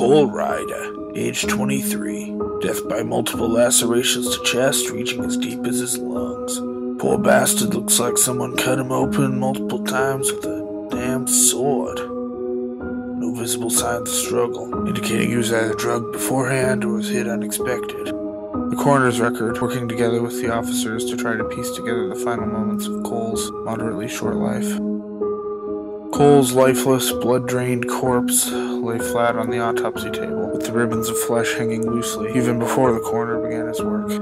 Colde Ryder, age 23. Death by multiple lacerations to chest, reaching as deep as his lungs. Poor bastard looks like someone cut him open multiple times with a damn sword. No visible signs of struggle, indicating he was either drugged beforehand or was hit unexpected. The coroner's record, working together with the officers to try to piece together the final moments of Cole's moderately short life. Cole's lifeless, blood-drained corpse lay flat on the autopsy table, with the ribbons of flesh hanging loosely, even before the coroner began his work. He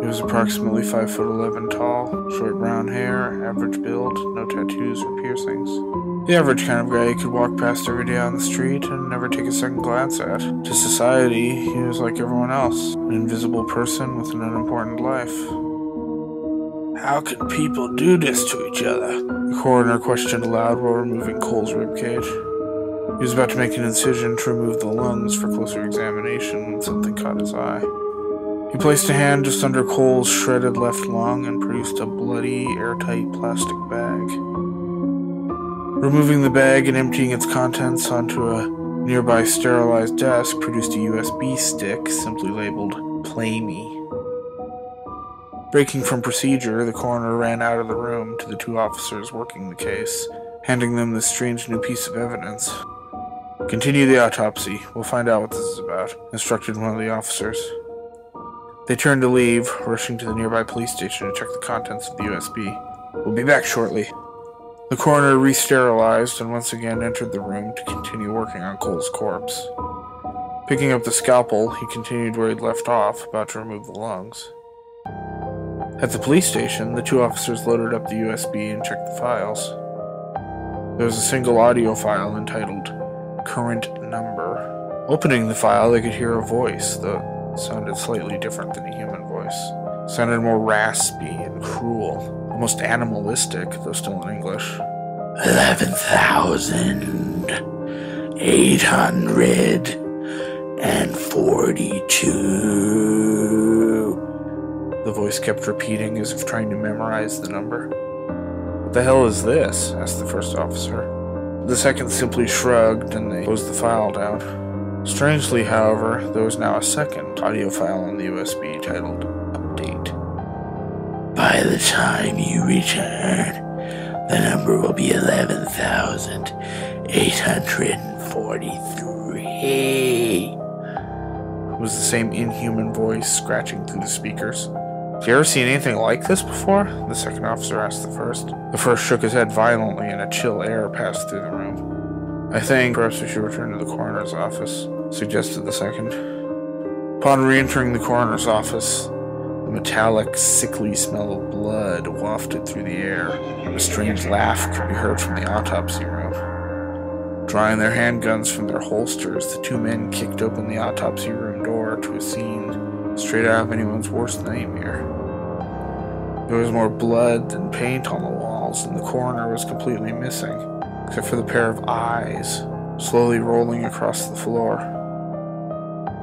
was approximately 5'11" tall, short brown hair, average build, no tattoos or piercings. The average kind of guy you could walk past every day on the street and never take a second glance at. To society, he was like everyone else, an invisible person with an unimportant life. How can people do this to each other? The coroner questioned aloud while removing Cole's ribcage. He was about to make an incision to remove the lungs for closer examination when something caught his eye. He placed a hand just under Cole's shredded left lung and produced a bloody, airtight plastic bag. Removing the bag and emptying its contents onto a nearby sterilized desk produced a USB stick simply labeled "Play Me." Breaking from procedure, the coroner ran out of the room to the two officers working the case, handing them this strange new piece of evidence. "Continue the autopsy. We'll find out what this is about," instructed one of the officers. They turned to leave, rushing to the nearby police station to check the contents of the USB. "We'll be back shortly." The coroner re-sterilized and once again entered the room to continue working on Cole's corpse. Picking up the scalpel, he continued where he'd left off, about to remove the lungs. At the police station, the two officers loaded up the USB and checked the files. There was a single audio file entitled "Current Number." Opening the file, they could hear a voice, though it sounded slightly different than a human voice. It sounded more raspy and cruel. Almost animalistic, though still in English. 11,842. The voice kept repeating as if trying to memorize the number. "What the hell is this?" asked the first officer. The second simply shrugged and they closed the file down. Strangely, however, there was now a second audio file on the USB titled "Update." "By the time you return, the number will be 11,843. It was the same inhuman voice scratching through the speakers. "Have you ever seen anything like this before?" the second officer asked the first. The first shook his head violently and a chill air passed through the room. "I think perhaps we should return to the coroner's office," suggested the second. Upon re-entering the coroner's office, the metallic, sickly smell of blood wafted through the air, and a strange laugh could be heard from the autopsy room. Drawing their handguns from their holsters, the two men kicked open the autopsy room door to a scene straight out of anyone's worst nightmare. There was more blood than paint on the walls, and the coroner was completely missing, except for the pair of eyes slowly rolling across the floor.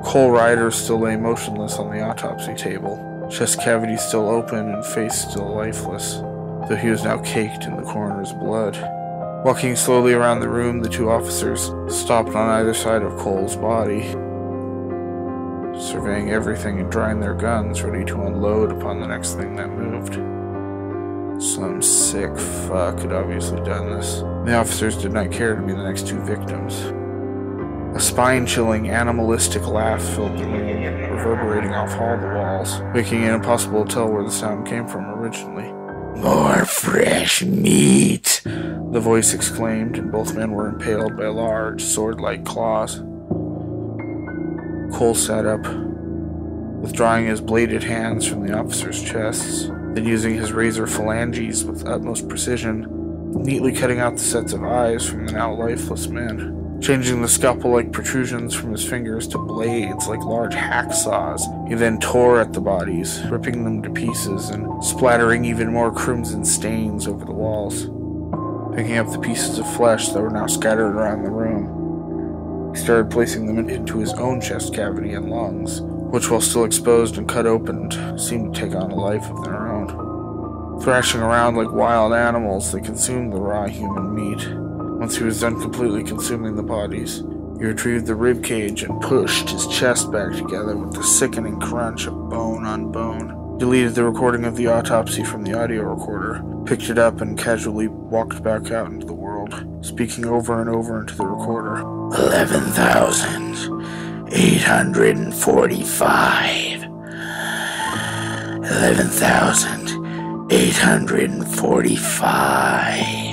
Colde Ryder still lay motionless on the autopsy table, chest cavity still open and face still lifeless, though he was now caked in the coroner's blood. Walking slowly around the room, the two officers stopped on either side of Cole's body, surveying everything and drawing their guns, ready to unload upon the next thing that moved. Some sick fuck had obviously done this. The officers did not care to be the next two victims. A spine-chilling, animalistic laugh filled the room, reverberating off all the walls, making it impossible to tell where the sound came from originally. "More fresh meat!" the voice exclaimed, and both men were impaled by large, sword-like claws. Cole sat up, withdrawing his bladed hands from the officers' chests, then using his razor phalanges with utmost precision, neatly cutting out the sets of eyes from the now lifeless men. Changing the scalpel-like protrusions from his fingers to blades like large hacksaws, he then tore at the bodies, ripping them to pieces and splattering even more crimson stains over the walls. Picking up the pieces of flesh that were now scattered around the room, he started placing them into his own chest cavity and lungs, which, while still exposed and cut open, seemed to take on a life of their own. Thrashing around like wild animals, they consumed the raw human meat. Once he was done completely consuming the bodies, He retrieved the rib cage and pushed his chest back together with the sickening crunch of bone on bone. Deleted the recording of the autopsy from the audio recorder, picked it up, and casually walked back out into the world, speaking over and over into the recorder. 11,845. 11,845.